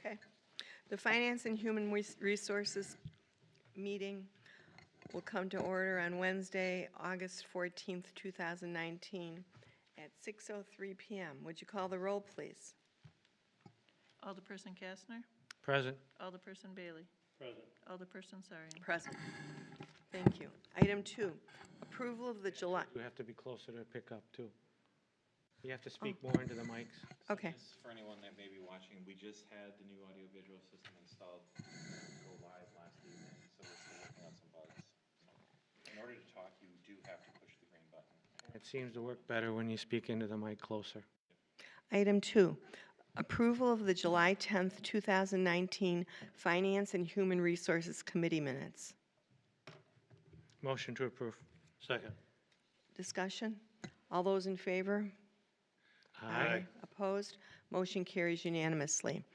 Okay. The Finance and Human Resources meeting will come to order on Wednesday, August 14th, 2019, at 6:03 PM. Would you call the roll, please? Alderperson Kastner? Present. Alderperson Bailey? Present. Alderperson Sarian? Present. Thank you. Item 2, approval of the July, You have to be closer to pick up, too. You have to speak more into the mics. okay. Just for anyone that may be watching, we just had the new audiovisual system installed, go live last evening, so we're still working on some bugs. So in order to talk, you do have to push the green button. It seems to work better when you speak into the mic closer. Item 2, approval of the July 10th, 2019 Finance and Human Resources Committee minutes. Motion to approve. Second. Discussion? All those in favor? Opposed? Motion carries unanimously.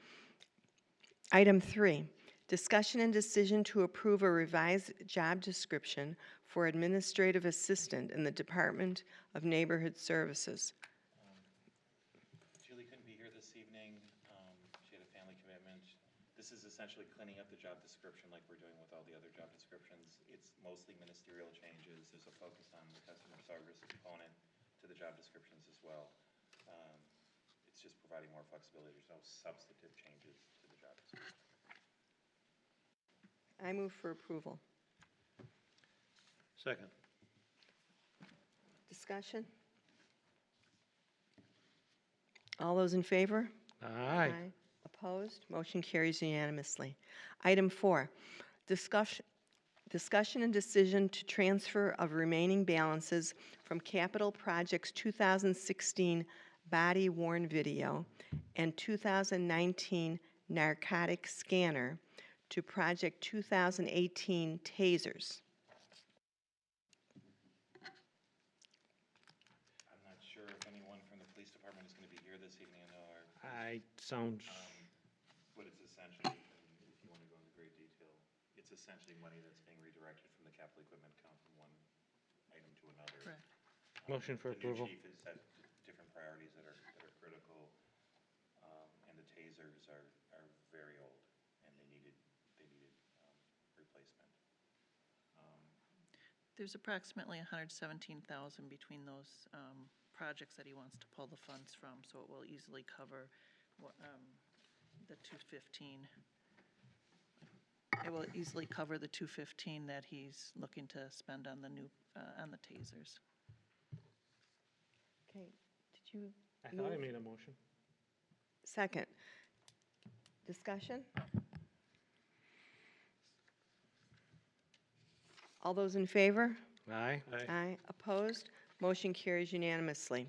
Item 3, discussion and decision to approve a revised job description for administrative assistant in the Department of Neighborhood Services. Julie couldn't be here this evening. She had a family commitment. This is essentially cleaning up the job description like we're doing with all the other job descriptions. It's mostly ministerial changes. There's a focus on the customer service component to the job descriptions as well. It's just providing more flexibility. There's no substantive changes to the job description. I move for approval. Second. Discussion? All those in favor? Aye. Opposed? Motion carries unanimously. Item 4, discussion and decision to transfer of remaining balances from Capital Projects 2016 body worn video and 2019 narcotic scanner to Project 2018 tasers. I'm not sure if anyone from the police department is going to be here this evening. I know our, Sounds, but it's essentially, if you want to go into great detail, it's essentially money that's being redirected from the capital equipment account from one item to another. Correct. Motion for approval. The new chief has set different priorities that are critical, and the tasers are very old, and they needed replacement. There's approximately $117,000 between those projects that he wants to pull the funds from, so it will easily cover the 215. It will easily cover the 215 that he's looking to spend on the new on the tasers. Okay, did you I thought I move? made a motion. Second. Discussion? All those in favor? Aye. Aye. Opposed? Motion carries unanimously.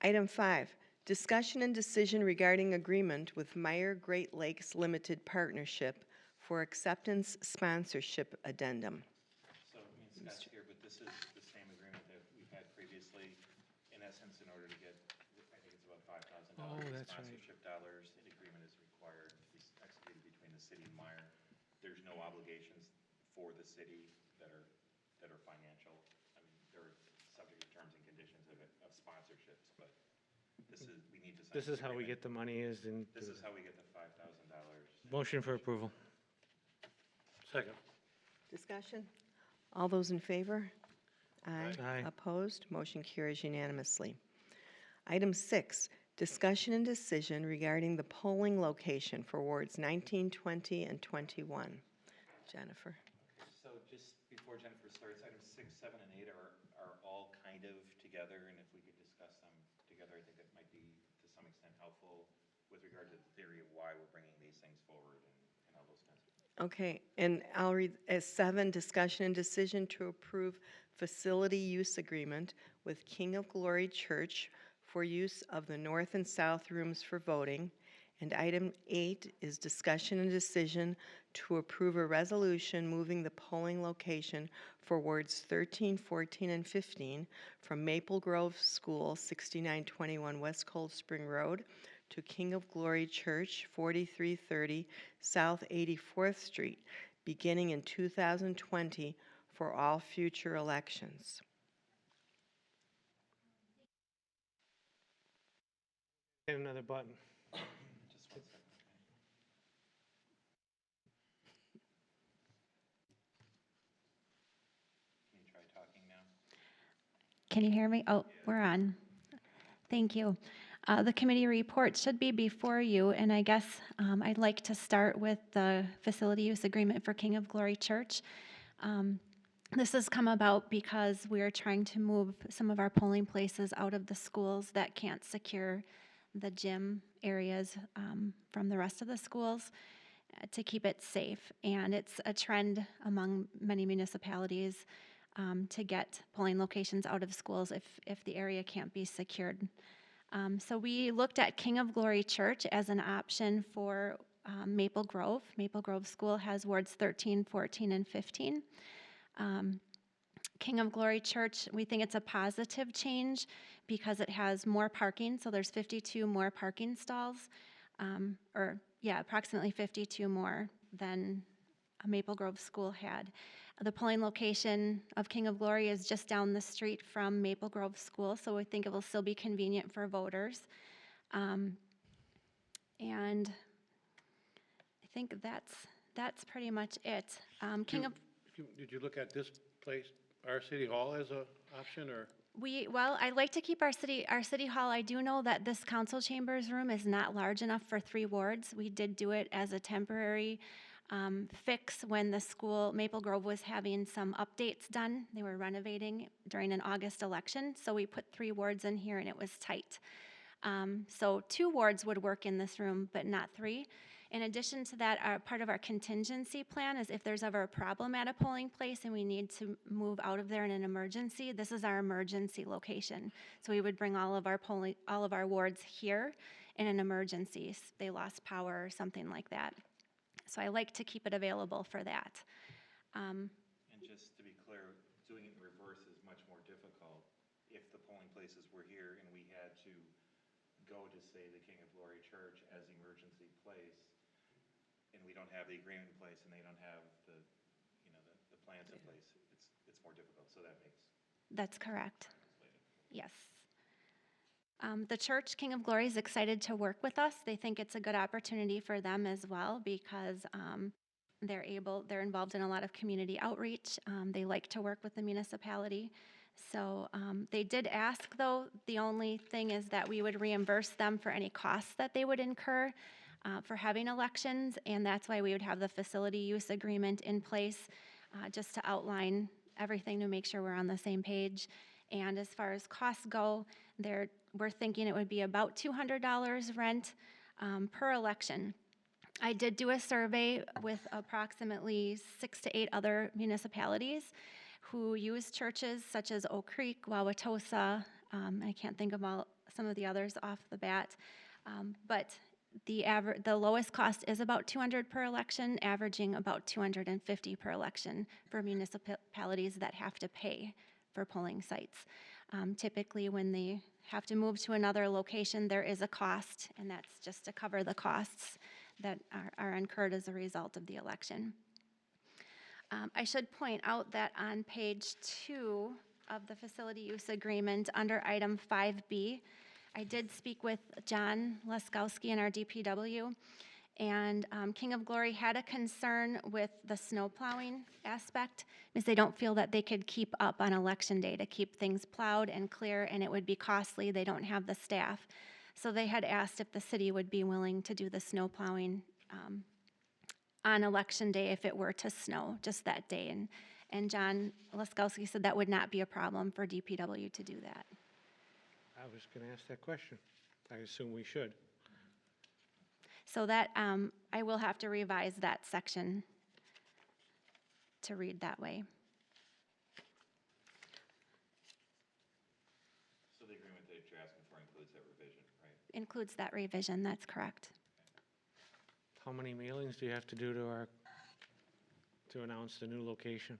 Item 5, discussion and decision regarding agreement with Meyer Great Lakes Limited Partnership for acceptance sponsorship addendum. So, I mean, Scott's here, but this is the same agreement that we've had previously. In essence, in order to get, I think it's about $5,000 Oh, in that's right. sponsorship dollars, an agreement is required to be executed between the city and Meyer. There's no obligations for the city that are financial. I mean, they're subject to terms and conditions of sponsorships, but this is, we need to sign. This is how we get the money is in. This is how we get the $5,000. Motion for approval. Second. Discussion? All those in favor? Aye. Opposed? Motion carries unanimously. Item 6, discussion and decision regarding the polling location for wards 19, 20, and 21. Jennifer? So just before Jennifer starts, items 6, 7, and 8 are all kind of together, and if we could discuss them together, I think that might be to some extent helpful with regard to the theory of why we're bringing these things forward and all those kinds of things. Okay, and I'll read as 7, discussion and decision to approve facility use agreement with King of Glory Church for use of the north and south rooms for voting. And item 8 is discussion and decision to approve a resolution moving the polling location for wards 13, 14, and 15 from Maple Grove School, 6921 West Cold Spring Road, to King of Glory Church, 4330 South 84th Street, beginning in 2020 for all future elections. Hit another button. Just one second. talking now. Can you hear me? Oh, we're on. Thank you. The committee report should be before you, and I guess I'd like to start with the facility use agreement for King of Glory Church. This has come about because we're trying to move some of our polling places out of the schools that can't secure the gym areas from the rest of the schools to keep it safe. And it's a trend among many municipalities to get polling locations out of schools if the area can't be secured. So we looked at King of Glory Church as an option for Maple Grove. Maple Grove School has wards 13, 14, and 15. King of Glory Church, we think it's a positive change because it has more parking. So there's 52 more parking stalls, approximately 52 more than Maple Grove School had. The polling location of King of Glory is just down the street from Maple Grove School, so we think it will still be convenient for voters. And I think that's pretty much it. Did you look at this place, our city hall, as a option, or? Well, I'd like to keep our city hall. I do know that this council chambers room is not large enough for 3 wards. We did do it as a temporary fix when the school, Maple Grove, was having some updates done. They were renovating during an August election, so we put 3 wards in here and it was tight. So 2 wards would work in this room, but not 3. In addition to that, part of our contingency plan is if there's ever a problem at a polling place and we need to move out of there in an emergency, this is our emergency location. So we would bring all of our wards here in an emergency. They lost power or something like that. So I like to keep it available for that. And just to be clear, doing it in reverse is much more difficult. If the polling places were here and we had to go to, say, the King of Glory Church as emergency place, and we don't have the agreement in place and they don't have the plans in place, it's more difficult, so that makes. That's correct. Yes. The church, King of Glory, is excited to work with us. They think it's a good opportunity for them as well because they're involved in a lot of community outreach. They like to work with the municipality. So they did ask, though, the only thing is that we would reimburse them for any costs that they would incur for having elections, and that's why we would have the facility use agreement in place just to outline everything to make sure we're on the same page. And as far as costs go, we're thinking it would be about $200 rent per election. I did do a survey with approximately 6 to 8 other municipalities who use churches such as Oak Creek, Wauwatosa. I can't think of some of the others off the bat, but the lowest cost is about $200 per election, averaging about $250 per election for municipalities that have to pay for polling sites. Typically, when they have to move to another location, there is a cost, and that's just to cover the costs that are incurred as a result of the election. I should point out that on page 2 of the facility use agreement, under item 5B, I did speak with John Leskowski in our DPW, and King of Glory had a concern with the snow plowing aspect because they don't feel that they could keep up on election day to keep things plowed and clear, and it would be costly. They don't have the staff. So they had asked if the city would be willing to do the snow plowing on election day if it were to snow just that day. And John Leskowski said that would not be a problem for DPW to do that. I was going to ask that question. I assume we should. So that, I will have to revise that section to read that way. So the agreement that you're asking for includes that revision, right? Includes that revision, that's correct. How many mailings do you have to do to announce the new location?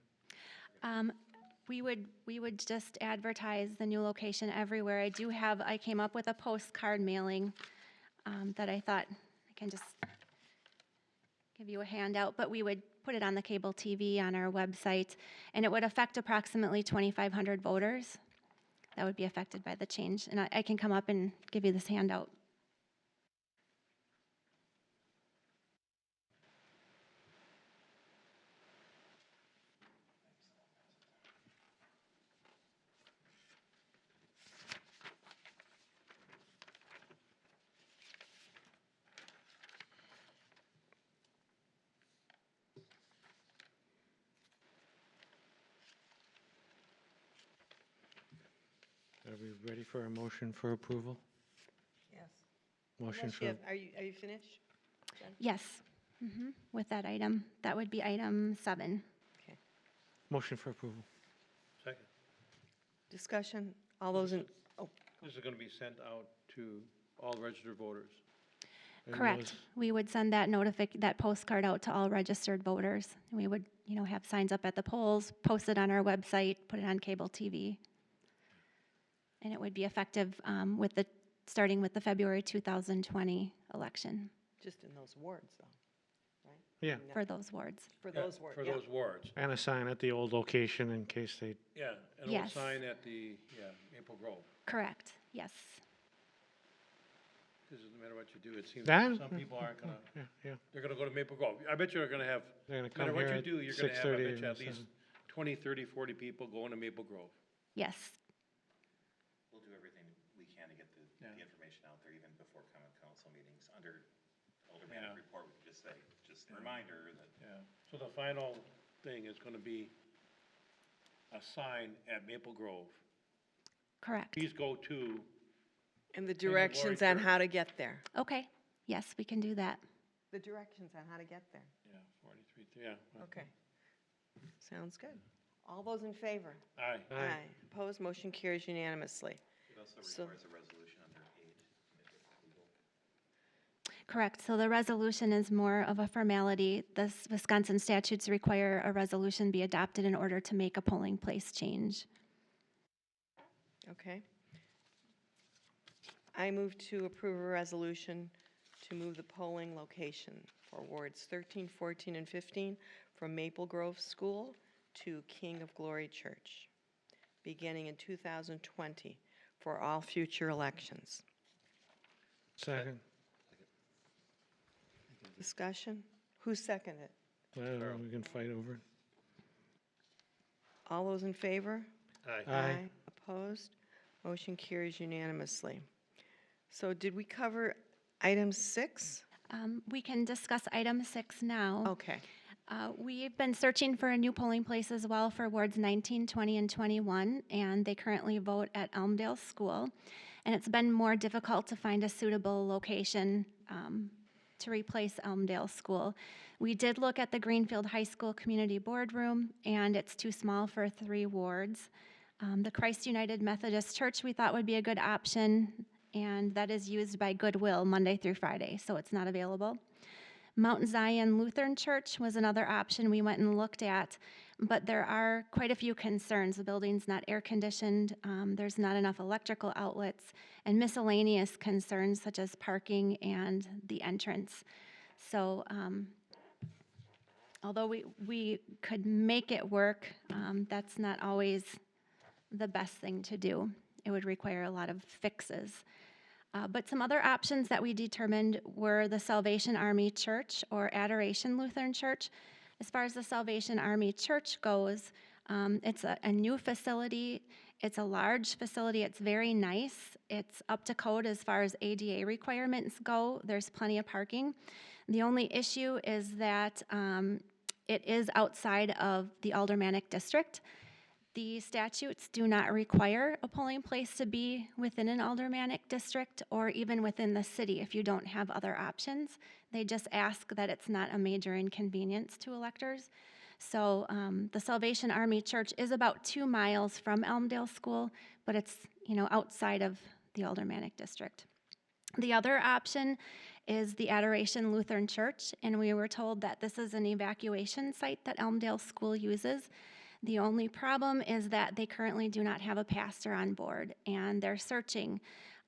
We would just advertise the new location everywhere. I came up with a postcard mailing that I thought I can just give you a handout, but we would put it on the cable TV, on our website, and it would affect approximately 2,500 voters that would be affected by the change. And I can come up and give you this handout. Are we ready for a motion for approval? Yes. Motion Unless you for, have, are you finished? Yes, with that item. That would be item 7. Okay. motion for approval. Second. Discussion, all those in, oh, This is going to be sent out to all registered voters. And Correct. those- We would send that postcard out to all registered voters. We would, have signs up at the polls, post it on our website, put it on cable TV. And it would be effective starting with the February 2020 election just in those wards, though, right? Yeah, No, for those wards. For Yeah, those wards, For yeah. those wards. and a sign at the old location in case they, Yeah, an old Yes. sign at the, Maple Grove. Correct, yes. Because no matter what you do, it seems That- like some people aren't gonna, yeah, they're gonna go to Maple Grove. I bet you're gonna have, they're gonna no matter come what here you at do, you're gonna have, I 6:30 bet you, and at least 7. 20, 30, 40 people going to Maple Grove. Yes, We'll do everything we can to get the Yeah. information out there even before common council meetings. Under Yeah. aldermanic report, we could just say, just a reminder that Yeah. So the final thing is gonna be a sign at Maple Grove. correct. Please go to, And the Glory directions on Church. how to get there. Okay, yes, we can do that. The directions on how to get there. 43, yeah. Okay. Sounds good. All those in favor? Aye. Aye. Opposed, motion carries unanimously. it also So- requires a resolution under 8. Legal. Correct. So the resolution is more of a formality. The Wisconsin statutes require a resolution be adopted in order to make a polling place change. Okay. I move to approve a resolution to move the polling location for wards 13, 14, and 15 from Maple Grove School to King of Glory Church, beginning in 2020 for all future elections. Second. Discussion? Who seconded? Well, we can fight over it. All those in favor? Aye. Aye. Opposed? Motion carries unanimously. So did we cover item 6? We can discuss item 6 now. Okay. We've been searching for a new polling place as well for wards 19, 20, and 21, and they currently vote at Elmdale School. And it's been more difficult to find a suitable location to replace Elmdale School. We did look at the Greenfield High School Community Boardroom, and it's too small for 3 wards. The Christ United Methodist Church we thought would be a good option, and that is used by Goodwill Monday through Friday, so it's not available. Mount Zion Lutheran Church was another option we went and looked at, but there are quite a few concerns. The building's not air conditioned, there's not enough electrical outlets, and miscellaneous concerns such as parking and the entrance. So although we could make it work, that's not always the best thing to do. It would require a lot of fixes. But some other options that we determined were the Salvation Army Church or Adoration Lutheran Church. As far as the Salvation Army Church goes, it's a new facility. It's a large facility. It's very nice. It's up to code as far as ADA requirements go. There's plenty of parking. The only issue is that it is outside of the aldermanic district. The statutes do not require a polling place to be within an aldermanic district or even within the city if you don't have other options. They just ask that it's not a major inconvenience to electors. So the Salvation Army Church is about 2 miles from Elmdale School, but it's outside of the aldermanic district. The other option is the Adoration Lutheran Church, and we were told that this is an evacuation site that Elmdale School uses. The only problem is that they currently do not have a pastor on board, and they're searching.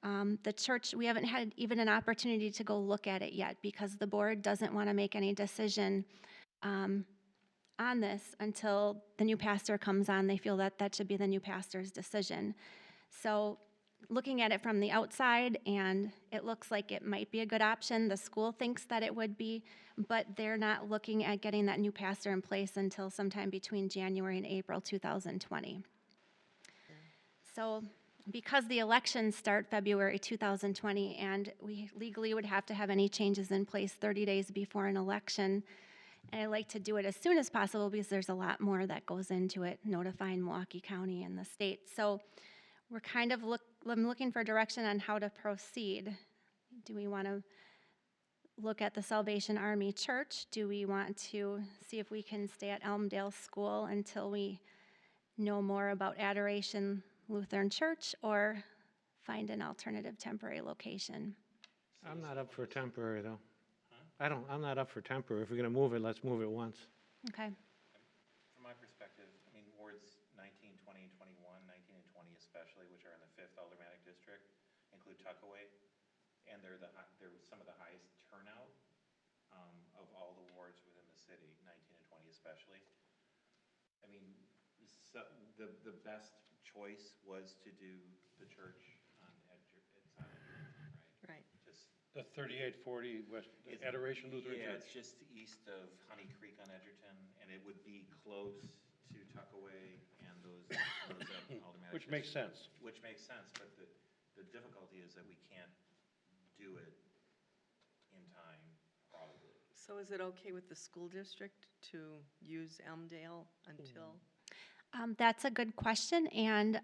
The church, we haven't had even an opportunity to go look at it yet because the board doesn't want to make any decision on this until the new pastor comes on. They feel that that should be the new pastor's decision. So looking at it from the outside, and it looks like it might be a good option. The school thinks that it would be, but they're not looking at getting that new pastor in place until sometime between January and April 2020. So because the elections start February 2020, and we legally would have to have any changes in place 30 days before an election, and I like to do it as soon as possible because there's a lot more that goes into it, notifying Milwaukee County and the state. So we're kind of I'm looking for direction on how to proceed. Do we want to look at the Salvation Army Church? Do we want to see if we can stay at Elmdale School until we know more about Adoration Lutheran Church, or find an alternative temporary location? I'm not up for temporary, though. I'm not up for temporary. If we're gonna move it, let's move it once. Okay. From my perspective, I mean, wards 19, 20, and 21, 19 and 20 especially, which are in the 5th Aldermanic District, include Tuckaway, and they're some of the highest turnout of all the wards within the city, 19 and 20 especially. I mean, so the best choice was to do the church at Silent, right? Right. Just The 3840 West, the It's- Adoration Lutheran Yeah, Church. it's just east of Honey Creek on Edgerton, and it would be close to Tuckaway and those Aldermanic. Which makes districts. sense. Which makes sense, but the difficulty is that we can't do it in time, probably. So is it okay with the school district to use Elmdale until? That's a good question, and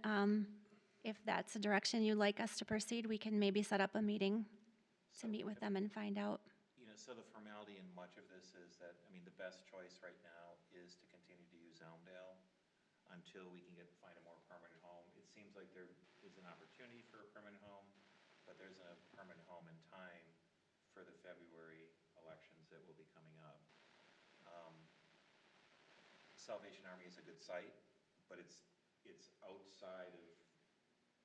if that's the direction you'd like us to proceed, we can maybe set up a meeting to meet with them and find out. You know, so the formality in much of this is that, I mean, the best choice right now is to continue to use Elmdale until we can find a more permanent home. It seems like there is an opportunity for a permanent home, but there's a permanent home in time for the February elections that will be coming up. Salvation Army is a good site, but it's outside of,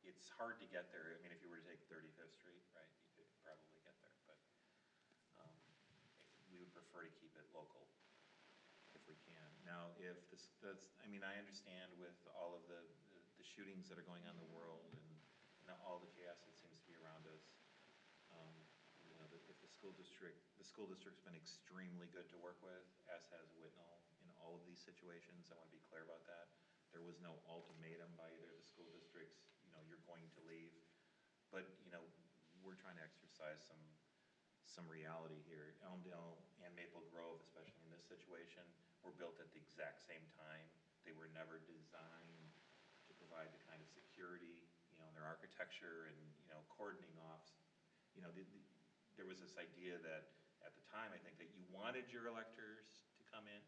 it's hard to get there. I mean, if you were to take 35th Street, right, you could probably get there, but we would prefer to keep it local if we can. Now, if I mean, I understand with all of the shootings that are going on in the world and all the chaos that seems to be around us, you know, if the school district's been extremely good to work with, as has Whitnall in all of these situations. I want to be clear about that. There was no ultimatum by either of the school districts, you know, you're going to leave. But, you know, we're trying to exercise some reality here. Elmdale and Maple Grove, especially in this situation, were built at the exact same time. They were never designed to provide the kind of security, you know, their architecture and, you know, cordoning off. You know, there was this idea that at the time, I think, that you wanted your electors to come in.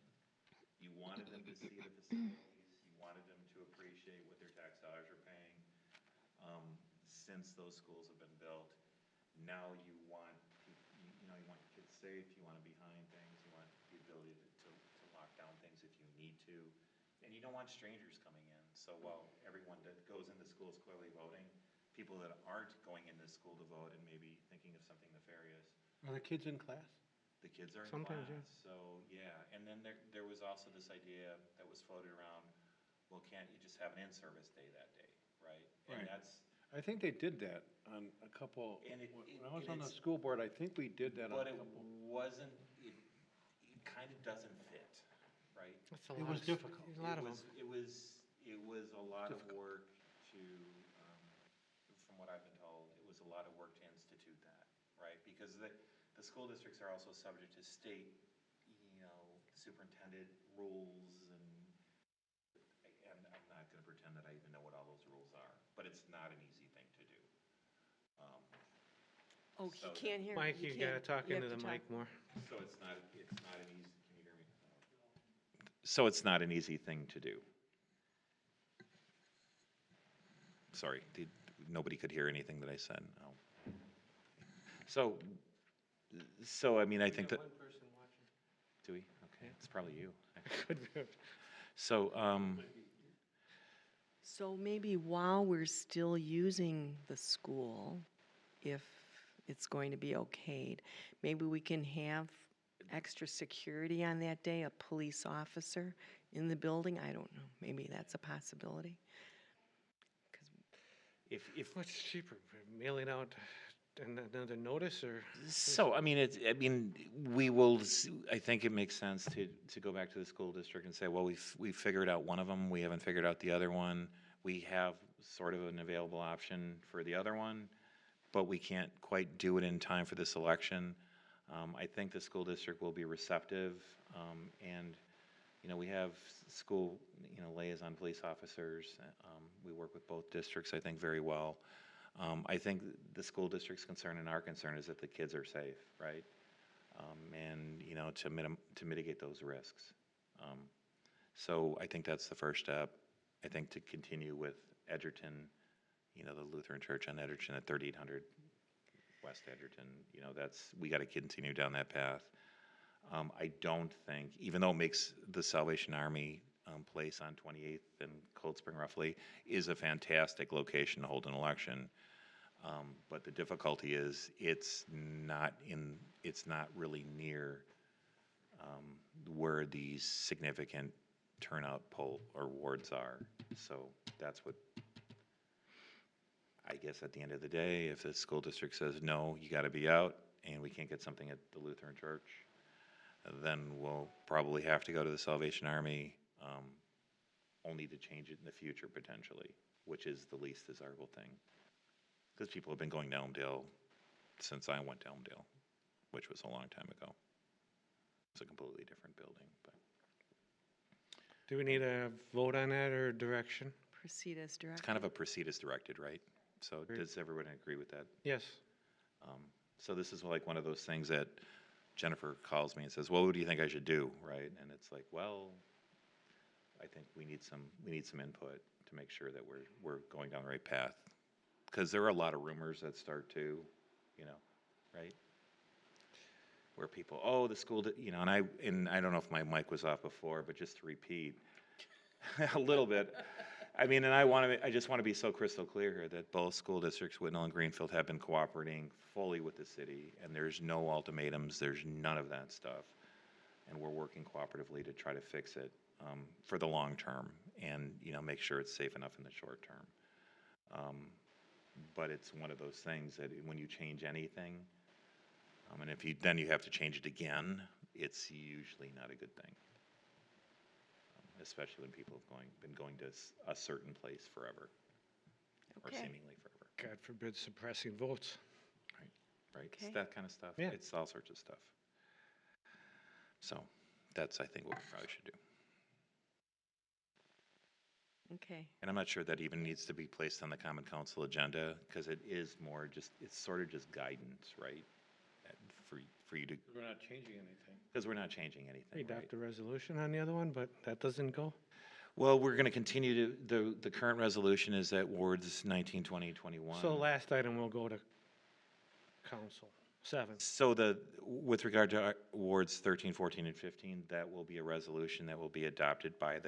You wanted them to see the facilities. You wanted them to appreciate what their tax dollars are paying. Since those schools have been built, now you want, you know, you want kids safe. You want to be behind things. You want the ability to lock down things if you need to. And you don't want strangers coming in. So while everyone that goes into school is clearly voting, people that aren't going into school to vote and maybe thinking of something nefarious, Are the kids in class? the kids are in Sometimes, class. yeah. So, yeah. And then there was also this idea that was floated around, well, can't you just have an in-service day that day, right? And Right. that's, I think they did that on a couple, And when I was on the school board, I think we did that on but a it couple. wasn't, it kind of doesn't fit, right? That's a It lot was of- difficult. A lot of them. It was a lot of Difficult. work to, from what I've been told, it was a lot of work to institute that, right? Because the school districts are also subject to state, you know, superintendent rules and I'm not gonna pretend that I even know what all those rules are, but it's not an easy thing to do. Oh, he So- can't hear. Mike, you gotta can't- talk you have into to the talk- mic more. So it's not an easy, can you hear me? So it's not an easy thing to do. Sorry, nobody could hear anything that I said. Oh. So I mean, I think that, One person watching. do we? Okay, it's probably you. Could be. So, So maybe while we're still using the school, if it's going to be okayed, maybe we can have extra security on that day, a police officer in the building. I don't know. Maybe that's a possibility. if What's cheaper, mailing out another notice or? So, I mean, we will, I think it makes sense to go back to the school district and say, well, we've figured out one of them, we haven't figured out the other one. We have sort of an available option for the other one, but we can't quite do it in time for this election. I think the school district will be receptive, and we have school, liaison police officers. We work with both districts, I think, very well. I think the school district's concern and our concern is that the kids are safe, right? And, to mitigate those risks. So I think that's the first step. I think to continue with Edgerton, the Lutheran Church on Edgerton at 3800 West Edgerton, we got to continue down that path. I don't think, even though it makes the Salvation Army place on 28th and Cold Spring roughly is a fantastic location to hold an election, but the difficulty is it's not really near where these significant turnout poll or wards are. So that's what, I guess at the end of the day, if the school district says, no, you got to be out, and we can't get something at the Lutheran Church, then we'll probably have to go to the Salvation Army, only to change it in the future potentially, which is the least desirable thing. Because people have been going to Elmdale since I went to Elmdale, which was a long time ago. It's a completely different building, but. Do we need a vote on that or direction? Proceed as directed. It's kind of a proceed as directed, right? So Agreed. does everyone agree with that? Yes. So this is like one of those things that Jennifer calls me and says, well, what do you think I should do, right? And it's like, well, I think we need some input to make sure that we're going down the right path. Because there are a lot of rumors that start too, right? Where people, oh, the school, and I don't know if my mic was off before, but just to repeat a little bit. I mean, and I just want to be so crystal clear here that both school districts, Whitnall and Greenfield, have been cooperating fully with the city, and there's no ultimatums, there's none of that stuff. And we're working cooperatively to try to fix it for the long term and, make sure it's safe enough in the short term. But it's one of those things that when you change anything, and if you have to change it again, it's usually not a good thing. Especially when people have been going to a certain place forever, or Okay. seemingly forever. God forbid suppressing votes. Right? Okay. It's that kind of stuff. Yeah. It's all sorts of stuff. So that's, I think, what we probably should do. Okay. And I'm not sure that even needs to be placed on the Common Council agenda, because it is more just, it's sort of just guidance, right? For you to, We're not changing anything. because we're not changing anything, We right? adopt a resolution on the other one, but that doesn't go. Well, we're going to continue the current resolution is that wards 19, 20, 21. So the last item will go to council, 7. So with regard to wards 13, 14, and 15, that will be a resolution that will be adopted by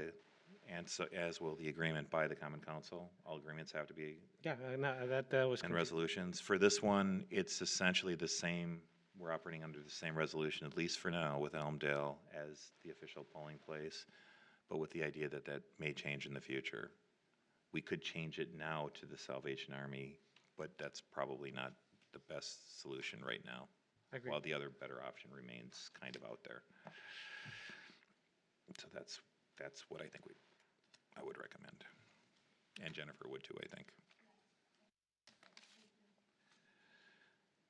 and so as will the agreement by the Common Council. All agreements have to be, Yeah, that was. and resolutions. For this one, it's essentially the same, we're operating under the same resolution, at least for now, with Elmdale as the official polling place, but with the idea that that may change in the future. We could change it now to the Salvation Army, but that's probably not the best solution right now. Agreed. While the other better option remains kind of out there. So that's what I think I would recommend. And Jennifer would too, I think.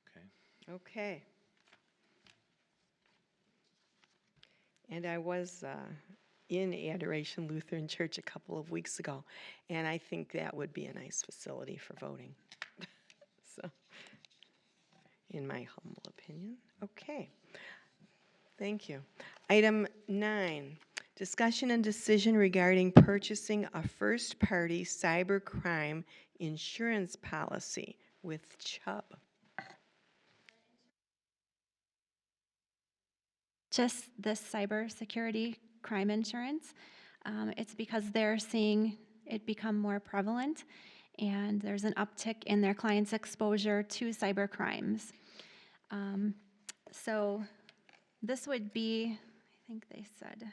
Okay. Okay. And I was in Adoration Lutheran Church a couple of weeks ago, and I think that would be a nice facility for voting. So, in my humble opinion. Okay. Thank you. Item 9, discussion and decision regarding purchasing a first-party cybercrime insurance policy with Chubb. Just this cybersecurity crime insurance. It's because they're seeing it become more prevalent, and there's an uptick in their clients' exposure to cyber crimes. So this would be, I think they said,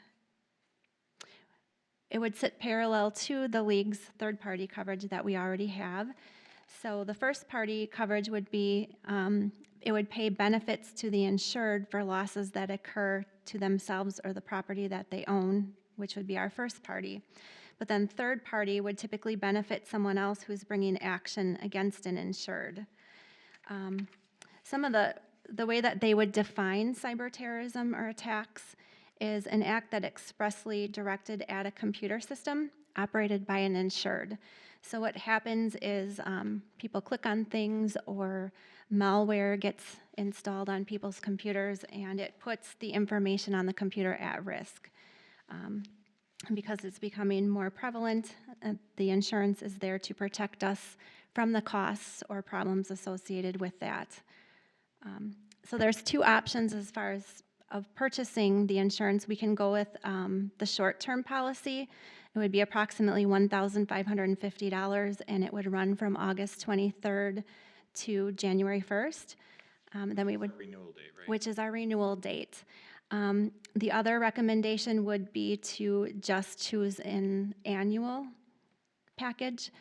it would sit parallel to the league's third-party coverage that we already have. So the first-party coverage would be, it would pay benefits to the insured for losses that occur to themselves or the property that they own, which would be our first party. But then third party would typically benefit someone else who's bringing action against an insured. Some of the way that they would define cyber terrorism or attacks is an act that expressly directed at a computer system operated by an insured. So what happens is people click on things or malware gets installed on people's computers and it puts the information on the computer at risk. Because it's becoming more prevalent, the insurance is there to protect us from the costs or problems associated with that. So there's two options as far as of purchasing the insurance. We can go with the short-term policy. It would be approximately $1,550, and it would run from August 23rd to January 1st. Then we would, Renewal date, right? which is our renewal date. The other recommendation would be to just choose an annual package,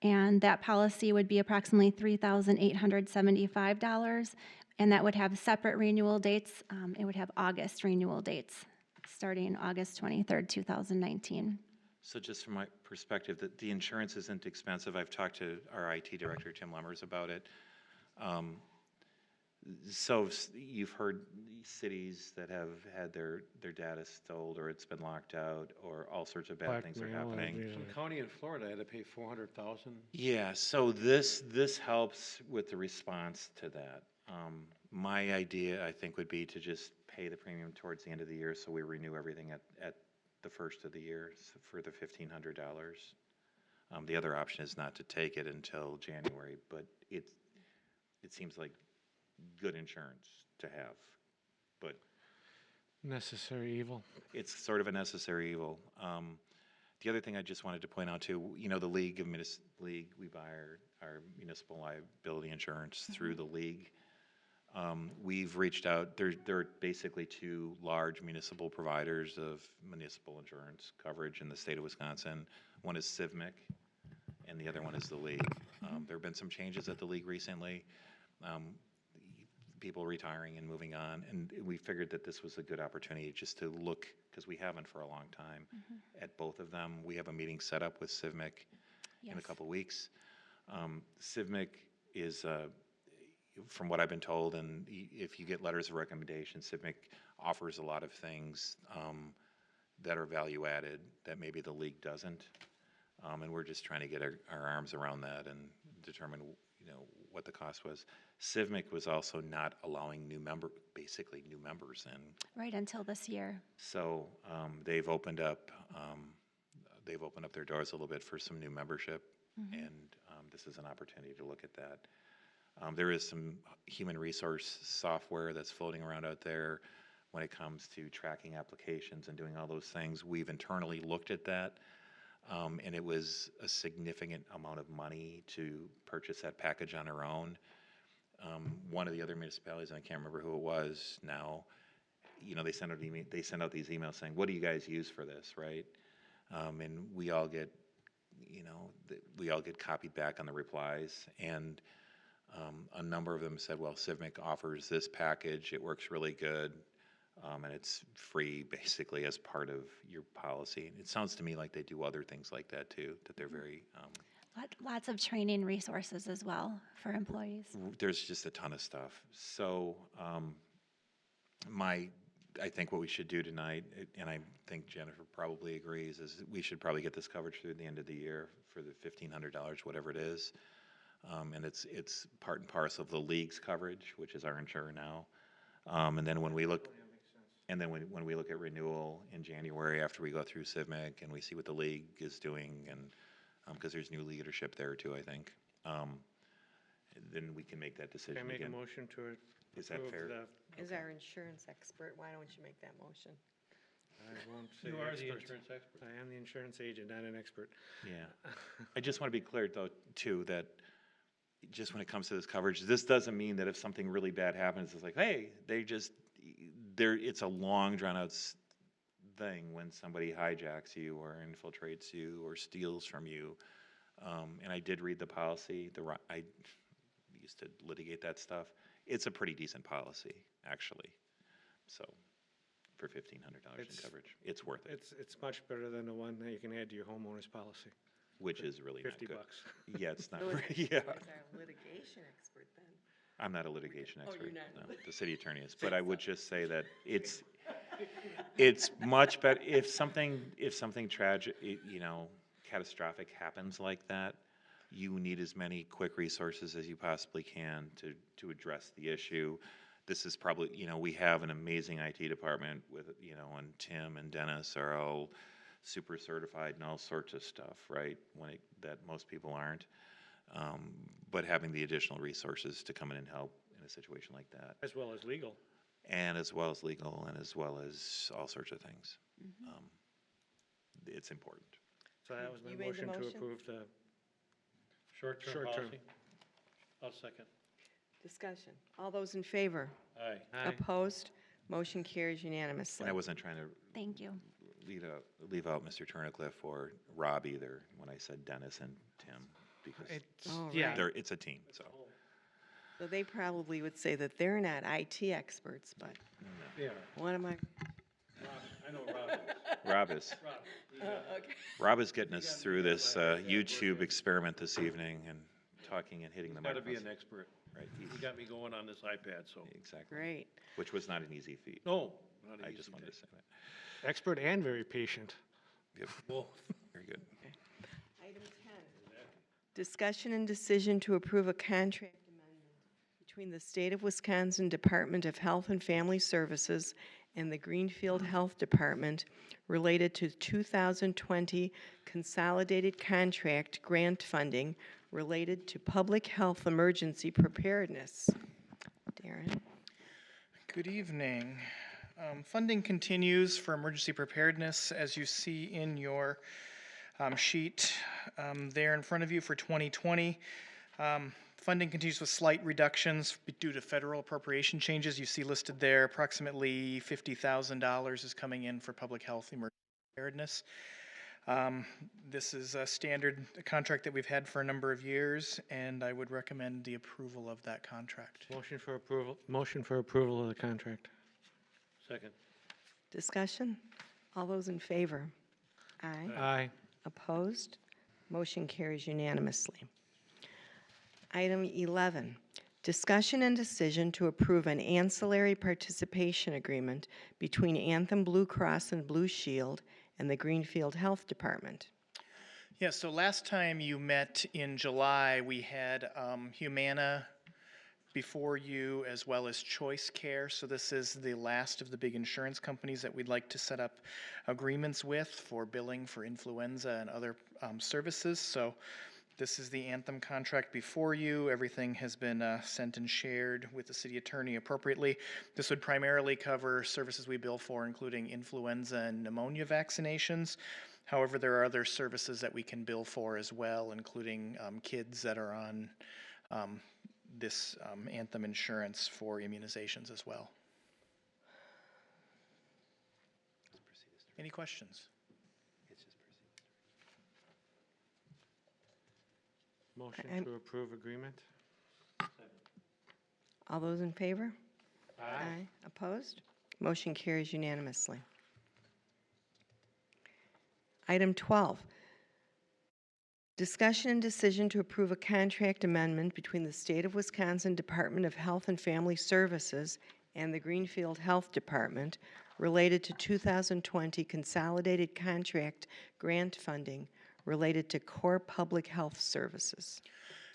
and that policy would be approximately $3,875, and that would have separate renewal dates. It would have August renewal dates, starting August 23rd, 2019. So just from my perspective, the insurance isn't expensive. I've talked to our IT director, Tim Lemmers, about it. So you've heard cities that have had their data stolen, or it's been locked out, or all sorts of bad things are Blackmail, happening. yeah. Some county in Florida had to pay $400,000. Yeah, so this helps with the response to that. My idea, I think, would be to just pay the premium towards the end of the year, so we renew everything at the first of the year for the $1,500. The other option is not to take it until January, but it seems like good insurance to have, but Necessary evil. it's sort of a necessary evil. The other thing I just wanted to point out too, you know, the League, we buy our municipal liability insurance through the League. We've reached out, there are basically two large municipal providers of municipal insurance coverage in the state of Wisconsin. One is Civmec, and the other one is the League. There have been some changes at the League recently. People retiring and moving on, and we figured that this was a good opportunity just to look, because we haven't for a long time, at both of them. We have a meeting set up with Civmec in a Yes. couple weeks. Civmec is, from what I've been told, and if you get letters of recommendation, Civmec offers a lot of things that are value added that maybe the League doesn't. And we're just trying to get our arms around that and determine, you know, what the cost was. Civmec was also not allowing basically new members in. Right, until this year. So they've opened up their doors a little bit for some new membership, and this is an opportunity to look at that. There is some human resource software that's floating around out there when it comes to tracking applications and doing all those things. We've internally looked at that, and it was a significant amount of money to purchase that package on our own. One of the other municipalities, and I can't remember who it was now, you know, they send out these emails saying, "What do you guys use for this?" Right? And we all get, you know, copied back on the replies, and a number of them said, "Well, Civmec offers this package. It works really good, and it's free basically as part of your policy." And it sounds to me like they do other things like that too. That they're very Lots of training resources as well for employees. there's just a ton of stuff. So I think what we should do tonight, and I think Jennifer probably agrees, is we should probably get this coverage through the end of the year for the $1,500, whatever it is. And it's part and parcel of the League's coverage, which is our insurer now. And then when we look, when we look at renewal in January after we go through Civmec and we see what the League is doing, and because there's new leadership there too, I think, then we can make that decision Can I make a again. motion to Is that approve fair? the- As our insurance expert, why don't you make that motion? I won't say You are the expert. insurance expert. I am the insurance agent, not an expert. Yeah. I just want to be clear though, too, that just when it comes to this coverage, this doesn't mean that if something really bad happens, it's like, hey, it's a long drawn out thing when somebody hijacks you or infiltrates you or steals from you. And I did read the policy. I used to litigate that stuff. It's a pretty decent policy, actually. So for $1,500 in It's- coverage, it's worth it, It's much better than the one that you can add to your homeowner's policy. which is really not $50 good. bucks. Yeah, it's not. So Yeah. As our litigation expert then. I'm not a litigation Oh, you're expert. not. No, the city attorney is. But I would just say that it's much better, if something tragic, you know, catastrophic happens like that, you need as many quick resources as you possibly can to address the issue. This is probably, you know, we have an amazing IT department with, you know, and Tim and Dennis are all super certified and all sorts of stuff, right? That most people aren't. But having the additional resources to come in and help in a situation like that, As well as legal. and as well as legal, and as well as all sorts of things, it's important. So that was my You made the motion to motion? approve the Short-term Short-term. policy? I'll second. Discussion. All those in favor? Aye. Aye. Opposed? Motion carries unanimously. And I wasn't trying to Thank you. leave out Mr. Turnicliffe or Rob either when I said Dennis and Tim, because It's, Oh, yeah, right. it's a team, so. So they probably would say that they're not IT experts, but Yeah, what am I? I know Rob is. Rob is, Okay. Rob is getting us through this YouTube experiment this evening and talking and hitting the Got to be microphones. an expert. Right, He got me going on this iPad, so. exactly. Great. Which was not an easy feat. No, not I an just easy wanted to task. say that. expert and very patient. Yep, Both. very good. Item 10, discussion and decision to approve a contract amendment between the State of Wisconsin Department of Health and Family Services and the Greenfield Health Department related to 2020 consolidated contract grant funding related to public health emergency preparedness. Darren? Good evening. Funding continues for emergency preparedness, as you see in your sheet there in front of you for 2020. Funding continues with slight reductions due to federal appropriation changes. You see listed there approximately $50,000 is coming in for public health emergency preparedness. This is a standard contract that we've had for a number of years, and I would recommend the approval of that contract. Motion for approval of the contract. Second. Discussion? All those in favor? Aye. Aye. Opposed? Motion carries unanimously. Item 11, discussion and decision to approve an ancillary participation agreement between Anthem Blue Cross and Blue Shield and the Greenfield Health Department. Yeah, so last time you met in July, we had Humana before you, as well as Choice Care. So this is the last of the big insurance companies that we'd like to set up agreements with for billing for influenza and other services. So this is the Anthem contract before you. Everything has been sent and shared with the city attorney appropriately. This would primarily cover services we bill for, including influenza and pneumonia vaccinations. However, there are other services that we can bill for as well, including kids that are on this Anthem insurance for immunizations as well. Any questions? Motion I'm- to approve agreement. All those in favor? Aye. Opposed? Motion carries unanimously. Item 12, discussion and decision to approve a contract amendment between the State of Wisconsin Department of Health and Family Services and the Greenfield Health Department related to 2020 consolidated contract grant funding related to core public health services.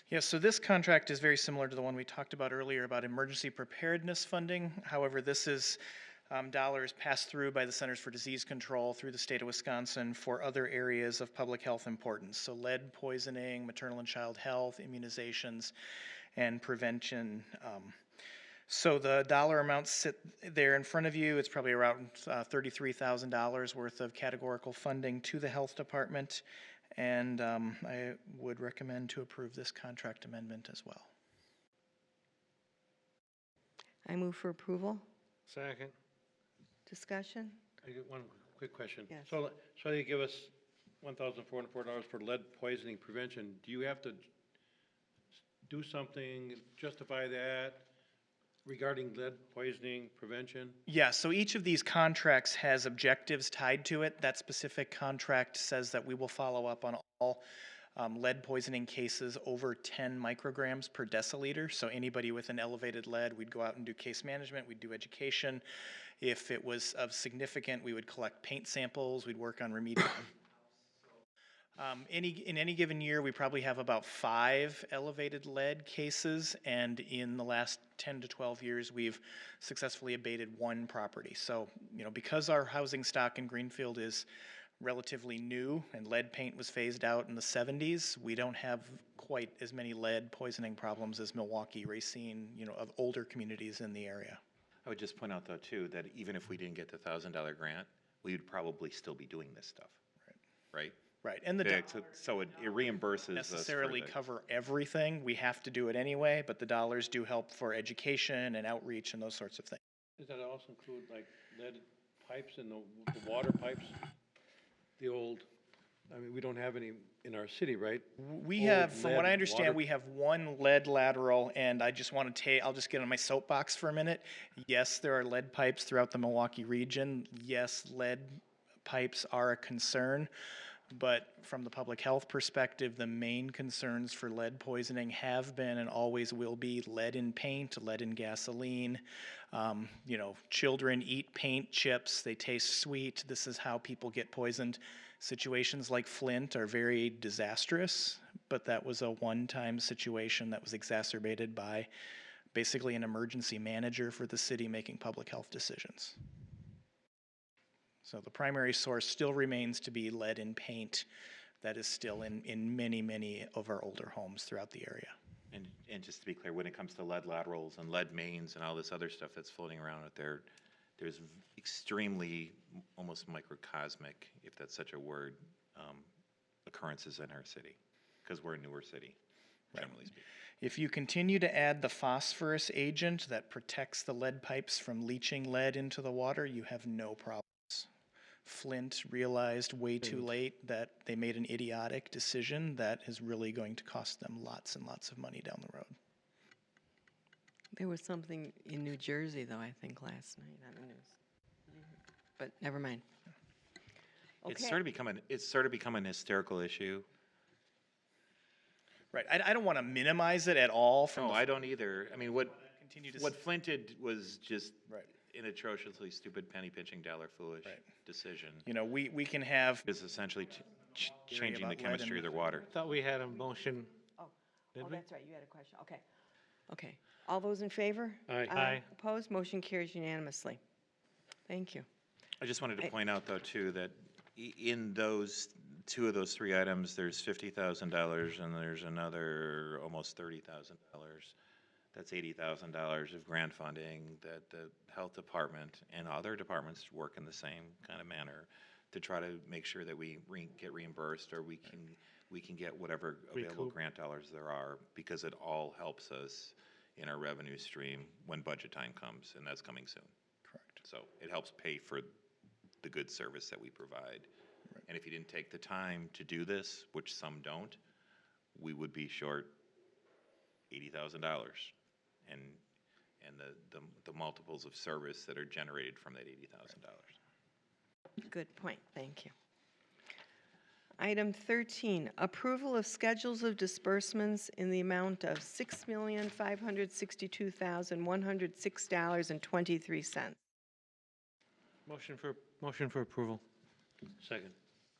Yes, so this contract is very similar to the one we talked about earlier about emergency preparedness funding. However, this is dollars passed through by the Centers for Disease Control through the state of Wisconsin for other areas of public health importance. So lead poisoning, maternal and child health, immunizations, and prevention. So the dollar amounts sit there in front of you. It's probably around $33,000 worth of categorical funding to the health department. And I would recommend to approve this contract amendment as well. I move for approval. Second. Discussion? I got one quick question. Yes. So they give us $1,404 for lead poisoning prevention. Do you have to do something, justify that regarding lead poisoning prevention? Yeah, so each of these contracts has objectives tied to it. That specific contract says that we will follow up on all lead poisoning cases over 10 micrograms per deciliter. So anybody with an elevated lead, we'd go out and do case management, we'd do education. If it was of significant, we would collect paint samples, we'd work on remediation. In any given year, we probably have about 5 elevated lead cases, and in the last 10 to 12 years, we've successfully abated 1 property. So, because our housing stock in Greenfield is relatively new and lead paint was phased out in the 70s, we don't have quite as many lead poisoning problems as Milwaukee, Racine, of older communities in the area. I would just point out though too, that even if we didn't get the $1,000 grant, we would probably still be doing this stuff. Right? Right, and the Yeah, so it reimburses us for necessarily the- cover everything. We have to do it anyway, but the dollars do help for education and outreach and those sorts of things. Does that also include like lead pipes and the water pipes? The old, we don't have any in our city, right? We Old have, from what lead I understand, water- we have 1 lead lateral, and I just want to I'll just get on my soapbox for a minute. Yes, there are lead pipes throughout the Milwaukee region. Yes, lead pipes are a concern. But from the public health perspective, the main concerns for lead poisoning have been and always will be lead in paint, lead in gasoline. Children eat paint chips, they taste sweet. This is how people get poisoned. Situations like Flint are very disastrous, but that was a one-time situation that was exacerbated by basically an emergency manager for the city making public health decisions. So the primary source still remains to be lead in paint. That is still in many, many of our older homes throughout the area. And just to be clear, when it comes to lead laterals and lead mains and all this other stuff that's floating around out there, there's extremely, almost microcosmic, if that's such a word, occurrences in our city, because we're a newer city, generally speaking. If you continue to add the phosphorus agent that protects the lead pipes from leaching lead into the water, you have no problems. Flint realized way too late that they made an idiotic decision that is really going to cost them lots and lots of money down the road. There was something in New Jersey, though, I think, last night on the news. But never mind. It's Okay. sort of become an hysterical issue. Right, I don't want to minimize it at all from No, the I don't either. I mean, what continue to Flint did was just Right. an atrociously stupid penny pinching, dollar foolish Right. decision. we can have It's essentially changing the about lead chemistry of and- their water. Thought we had a motion. Oh, Did we? that's right, you had a question, okay. Okay, all those in favor? Aye. Aye. Opposed, motion carries unanimously. Thank you. I just wanted to I- point out, though, too, that in those, 2 of those 3 items, there's $50,000, and there's another almost $30,000. That's $80,000 of grant funding that the health department and other departments work in the same kind of manner to try to make sure that we get reimbursed, or we can get whatever available Recoup. grant dollars there are, because it all helps us in our revenue stream when budget time comes, and that's coming soon. Correct. So it helps pay for the good service that we provide. And if you didn't take the time to do this, which some don't, we would be short $80,000 and the multiples of service that are generated from that $80,000. Good point, thank you. Item 13, approval of schedules of disbursements in the amount of $6,562,106.23. Motion for approval. Second.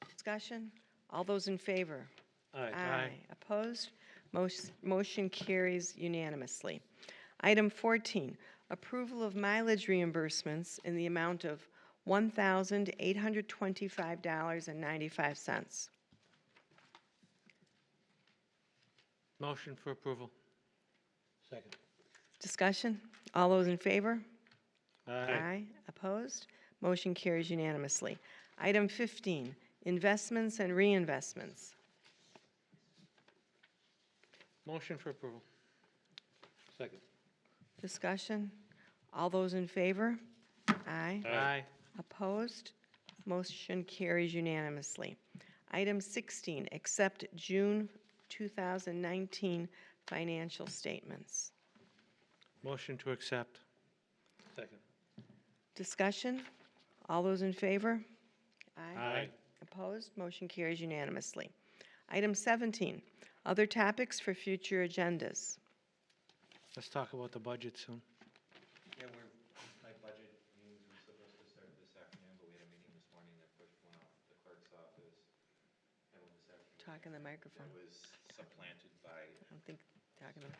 Discussion? All those in favor? Aye. Opposed? Motion carries unanimously. Item 14, approval of mileage reimbursements in the amount of $1,825.95. Motion for approval. Second. Discussion? All those in favor? Aye. Opposed? Motion carries unanimously. Item 15, investments and reinvestments. Motion for approval. Second. Discussion? All those in favor? Aye. Aye. Opposed? Motion carries unanimously. Item 16, accept June 2019 financial statements. Motion to accept. Second. Discussion? All those in favor? Aye. Opposed? Motion carries unanimously. Item 17, other topics for future agendas. Let's talk about the budget soon. Yeah, my budget meetings were supposed to start this afternoon, but we had a meeting this morning that pushed one off the clerk's office. Had one this afternoon. Talk in the microphone. That was supplanted by, I don't think, talking to.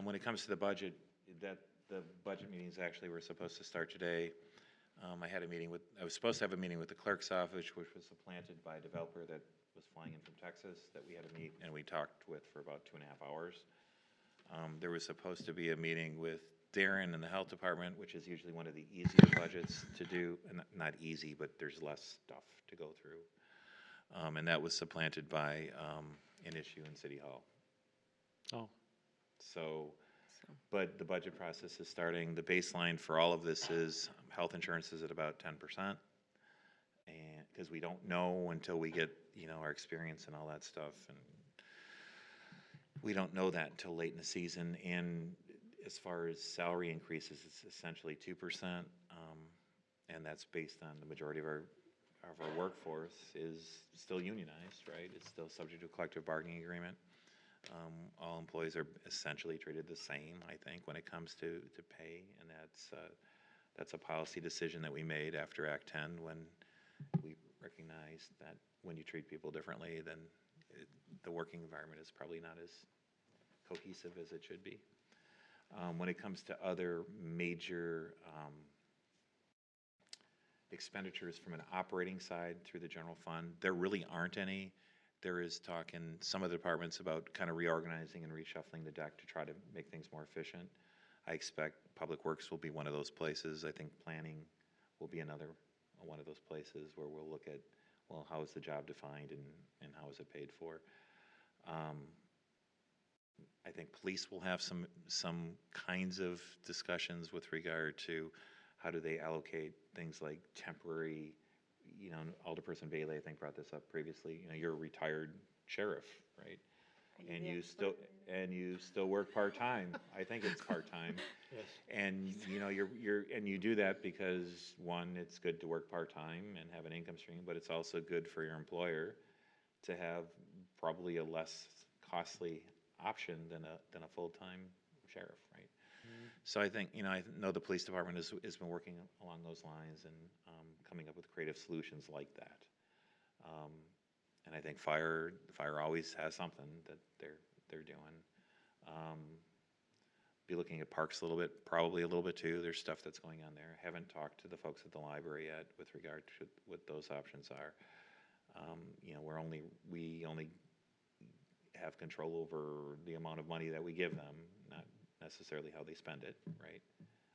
when it comes to the budget, the budget meetings actually were supposed to start today. I was supposed to have a meeting with the clerk's office, which was supplanted by a developer that was flying in from Texas that we had to meet, and we talked with for about 2.5 hours. There was supposed to be a meeting with Darren in the health department, which is usually one of the easier budgets to do, and not easy, but there's less stuff to go through. And that was supplanted by an issue in City Hall. Oh, So, but the budget process is starting. The baseline for all of this is health insurance is at about 10%. And, because we don't know until we get, our experience and all that stuff. And we don't know that until late in the season. And as far as salary increases, it's essentially 2%. And that's based on the majority of our workforce is still unionized, right? It's still subject to a collective bargaining agreement. All employees are essentially treated the same, I think, when it comes to pay, and that's a policy decision that we made after Act 10 when we recognized that when you treat people differently, then the working environment is probably not as cohesive as it should be. When it comes to other major expenditures from an operating side through the general fund, there really aren't any. There is talk in some of the departments about kind of reorganizing and reshuffling the deck to try to make things more efficient. I expect Public Works will be one of those places. I think planning will be another one of those places where we'll look at, well, how is the job defined and how is it paid for? I think police will have some kinds of discussions with regard to how do they allocate things like temporary, Alderperson Bailey, I think, brought this up previously. You're a retired sheriff, right? And you still work part-time. I think it's part-time. Yes. And, and you do that because, one, it's good to work part-time and have an income stream, but it's also good for your employer to have probably a less costly option than a full-time sheriff, right? So I think, I know the police department has been working along those lines and coming up with creative solutions like that. And I think fire always has something that they're doing. Be looking at parks a little bit, probably a little bit too. There's stuff that's going on there. Haven't talked to the folks at the library yet with regard to what those options are. We only have control over the amount of money that we give them, not necessarily how they spend it, right?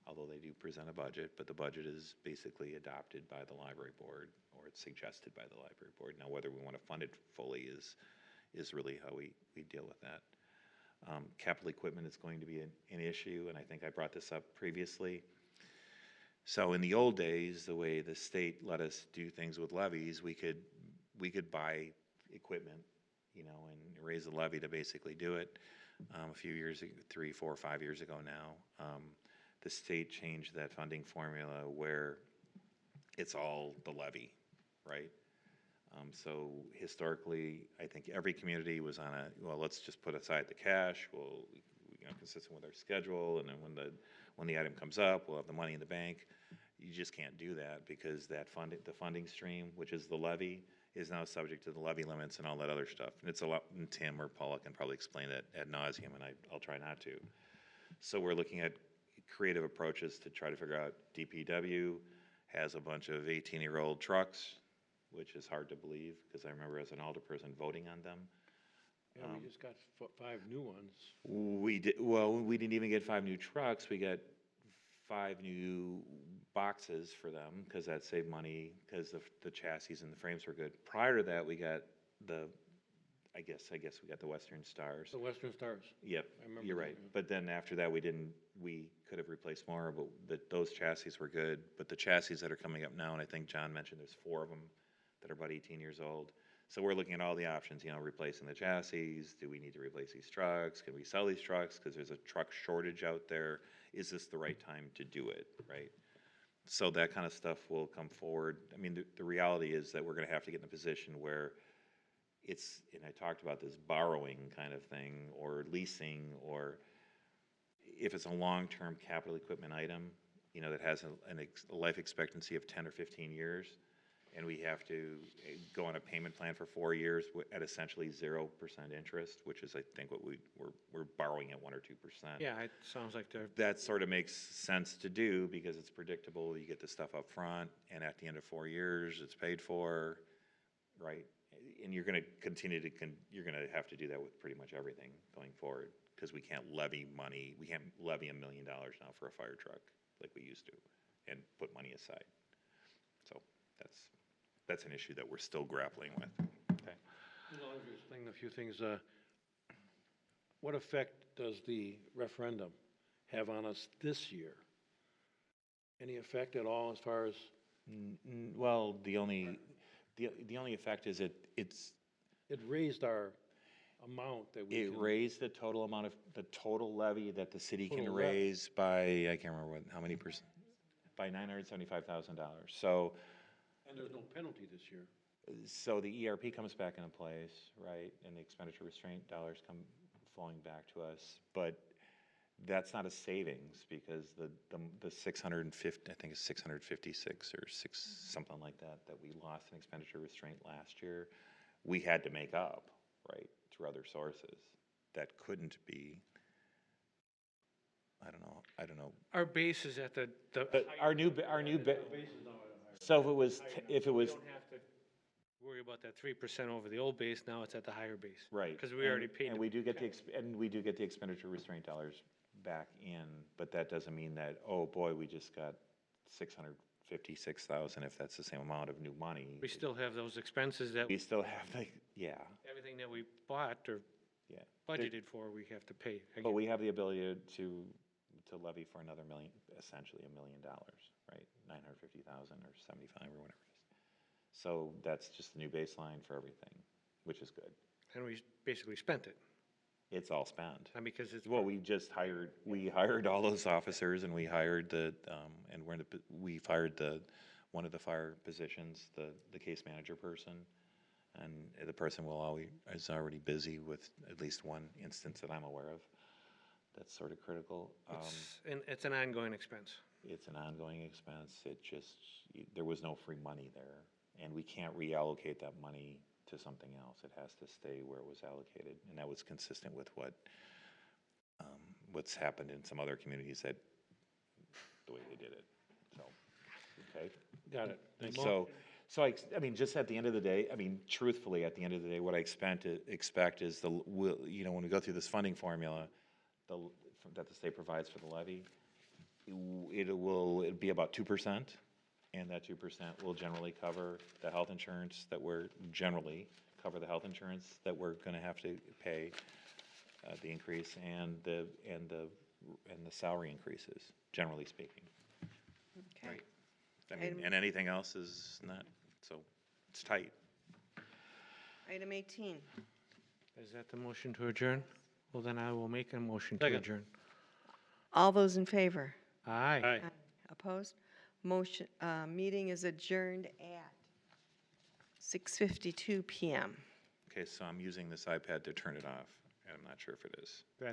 Although they do present a budget, but the budget is basically adopted by the library board, or it's suggested by the library board. Now, whether we want to fund it fully is really how we deal with that. Capital equipment is going to be an issue, and I think I brought this up previously. So in the old days, the way the state let us do things with levies, we could buy equipment, and raise the levy to basically do it. A few years, 3, 4, 5 years ago now, the state changed that funding formula where it's all the levy, right? So historically, I think every community was on let's just put aside the cash. We'll, consistent with our schedule, and then when the item comes up, we'll have the money in the bank. You just can't do that because the funding stream, which is the levy, is now subject to the levy limits and all that other stuff. And it's a lot, and Tim or Paula can probably explain it ad nauseum, and I'll try not to. So we're looking at creative approaches to try to figure out. DPW has a bunch of 18-year-old trucks, which is hard to believe because I remember as an alderperson voting on them. Yeah, we just got 5 new ones. We didn't even get 5 new trucks. We got 5 new boxes for them because that saved money because the chassis and the frames were good. Prior to that, we got I guess we got the Western Stars. The Western Stars. Yep, I remember you're that, right. yeah. But then after that, we could have replaced more, but those chassis were good. But the chassis that are coming up now, and I think John mentioned there's 4 of them that are about 18 years old. So we're looking at all the options, replacing the chassis. Do we need to replace these trucks? Can we sell these trucks? Because there's a truck shortage out there. Is this the right time to do it, right? So that kind of stuff will come forward. I mean, the reality is that we're going to have to get in a position where and I talked about this borrowing kind of thing, or leasing, or if it's a long-term capital equipment item, you know, that has a life expectancy of 10 or 15 years, and we have to go on a payment plan for 4 years at essentially 0% interest, which is, I think, what we're borrowing at 1 or 2%. Yeah, it sounds like they're, That sort of makes sense to do because it's predictable. You get the stuff up front, and at the end of 4 years, it's paid for, right? And you're going to continue to, you're going to have to do that with pretty much everything going forward, because we can't levy money. We can't levy $1 million now for a fire truck like we used to and put money aside. So that's an issue that we're still grappling with. Okay. Explain a few things. What effect does the referendum have on us this year? Any effect at all as far as? Well, the only effect is it raised our amount that we It can. raised the total amount of, the total levy that the city can Total levy. raise by, I can't remember how many percent, by $975,000. So, And there's no penalty this year. so the ERP comes back into place, right? And the expenditure restraint dollars come flowing back to us. But that's not a savings, because the 650, I think it's 656 or something like that we lost in expenditure restraint last year, we had to make up, right, through other sources. That couldn't be, I don't know. our base is at the. But our new, so if it was, We don't have to worry about that 3% over the old base, now it's at the higher base. right. Because we already paid. And the- we do get the expenditure restraint dollars back in, but that doesn't mean that, oh boy, we just got 656,000, if that's the same amount of new money. We still have those expenses that, We still have the, yeah, everything that we bought or yeah. budgeted for, we have to pay. But we have the ability to levy for another million, essentially $1 million, right? 950,000 or 75 or whatever it is. So that's just the new baseline for everything, which is good. And we basically spent it. It's all spent. And because it's. Well, we hired all those officers, and we hired we fired one of the fire positions, the case manager person. And the person is already busy with at least one instance that I'm aware of. That's sort of critical. It's an ongoing expense. It's an ongoing expense. There was no free money there, and we can't reallocate that money to something else. It has to stay where it was allocated, and that was consistent with what's happened in some other communities, that the way they did it. So, okay. Got it. Thank you. So I mean, just at the end of the day, I mean, truthfully, at the end of the day, what I expect is when we go through this funding formula, that the state provides for the levy, it'll be about 2%, and that 2% will generally cover the health insurance that we're going to have to pay, the increase, and the salary increases, generally speaking. Okay. I mean, and anything else is not, so it's tight. Item 18. Is that the motion to adjourn? Well, then I will make a motion to Second. adjourn. All those in favor? Aye. Aye. Opposed? Meeting is adjourned at 6:52 PM. Okay, so I'm using this iPad to turn it off, and I'm not sure if it is.